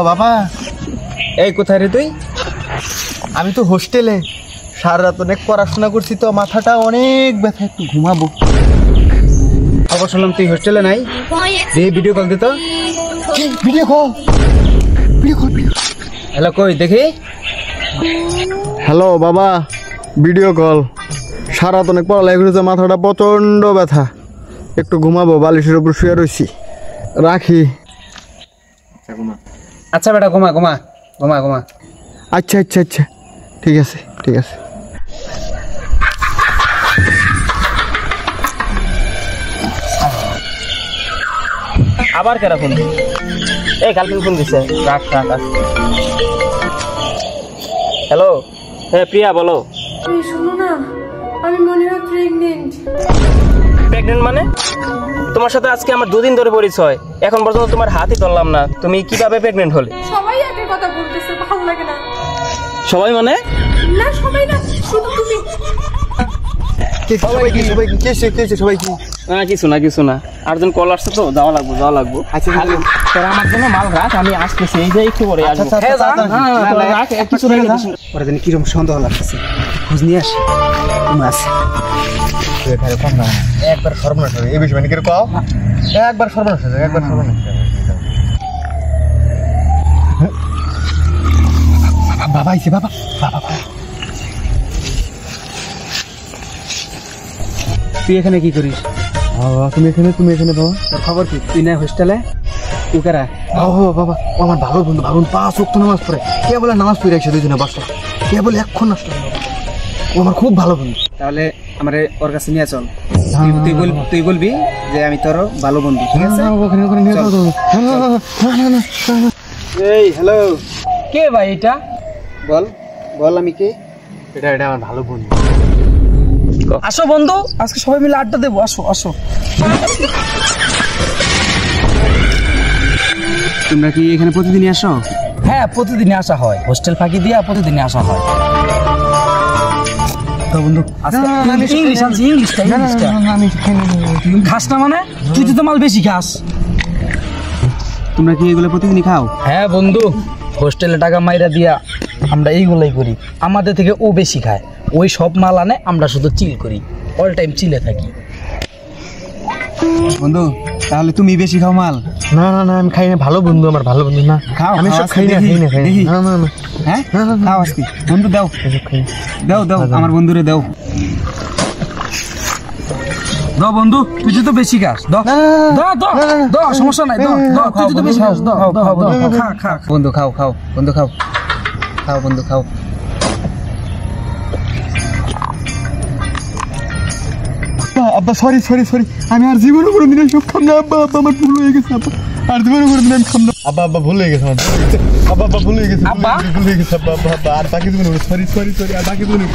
বাবা। এই কোথায় রে তুই? আমি তো হোস্টেলে, সারা রাত অনেক পড়াশোনা করছি তো, মাথাটা অনেক ব্যথা, একটু ঘুমাবো। খবর শুনলাম তুই হোস্টেলে নাই, দিয়ে ভিডিও কল দিত। Video call, video call. Hello, কই দেখি। হ্যালো বাবা, ভিডিও কল। সারা রাত অনেক পড়ালেখা করেছে, মাথাটা প্রচণ্ড ব্যথা, একটু ঘুমাবো, বালিশের উপর শুয়ে রয়েছি, রাখি। আচ্ছা বেটা, ঘুমা ঘুমা ঘুমা ঘুমা। আচ্ছা আচ্ছা আচ্ছা, ঠিক আছে ঠিক আছে। আবার কেরা ফোন? এই গার্লফ্রেন্ড ফোন দিছে, রাখ রাখ রাখ। হ্যালো, হ্যাঁ প্রিয়া বলো। এই শোনো না, আমি মনে হয় প্রেগনেন্ট। প্রেগনেন্ট মানে? তোমার সাথে আজকে আমার 2 দিন ধরে পরিচয়, এখন পর্যন্ত তোমার হাতই ধরলাম না, তুমি কিভাবে প্রেগনেন্ট হলে? সবাই একই কথা বলতেছে, ভালো লাগে না। সবাই মানে? না সবাই না, শুধু তুমি। কিছু না কিছু না, আরেকজন কল আসছে তো, যাওয়া লাগবো। আচ্ছা তোরা আমার জন্য মাল রাখ, আমি আসতেছি, এই যে একটু পরে আসবো। ওরা জানি কিরকম সন্দেহ লাগতেছে, খোঁজ নিয়ে আসি। একবার সর্বনাশ হবে এই বিষয়, মানে কিরকম একবার সর্বনাশ হবে, একবার সর্বনাশ হবে। বাবা আইছে, বাবা বাবা। তুই এখানে কি করিস? তুমি এখানে বাবা। তোর খবর কি? তুই না হোস্টেলে? তুই কারা? বাবা ও আমার ভালো বন্ধু, 5 ওয়াক্ত নামাজ পড়ে, কে বলে নামাজ পড়ে একসাথে দুজনে বসে, কে বলে এক্ষণ নষ্ট হবে। ও আমার খুব ভালো বন্ধু। তাহলে আমারে ওর কাছে নিয়ে চল। তুই বলবি যে আমি তোর ভালো বন্ধু, ঠিক আছে? এই হ্যালো, কে ভাই এটা? বল আমি কে? এটা আমার ভালো বন্ধু। আসো বন্ধু, আজকে সবাই মিলে আড্ডা দেবো, আসো আসো। তোমরা কি এখানে প্রতিদিনই আসো? হ্যাঁ প্রতিদিনই আসা হয়, হোস্টেল ফাঁকি দিয়া প্রতিদিনই আসা হয়। তো বন্ধু ইংলিশ আনছি, ইংলিশটা খাস না মানে? তুই তো মাল বেশি খাস। তোমরা কি এগুলো প্রতিদিনই খাও? হ্যাঁ বন্ধু, হোস্টেলে টাকা মাইরা দিয়া আমরা এইগুলাই করি, আমাদের থেকে ও বেশি খায়, ওই সব মাল আনে, আমরা শুধু চিল করি, অল টাইম চিলে থাকি। বন্ধু তাহলে তুমি বেশি খাও মাল? না আমি খাই না, ভালো বন্ধু আমার, ভালো বন্ধু না। খাও, আমি সব খাই না। না হ্যাঁ খাও আজকে। বন্ধু দাও দাও আমার বন্ধুরে দাও বন্ধু, তুই তো বেশি খাস, সমস্যা নাই, তুই তো বেশি খাস, খা বন্ধু, খাও বন্ধু, খাও বন্ধু, খাও। আব্বা সরি, আমি আর জীবনে কোনোদিন সব খাম না। আব্বা আমার ভুল হয়ে গেছে, আব্বা আর জীবনে কোনোদিন আমি খাম না। আব্বা ভুল হয়ে গেছে আমার, আব্বা ভুল হয়ে গেছে, আব্বা আর বাকি জীবনে সরি আর বাকি জীবনে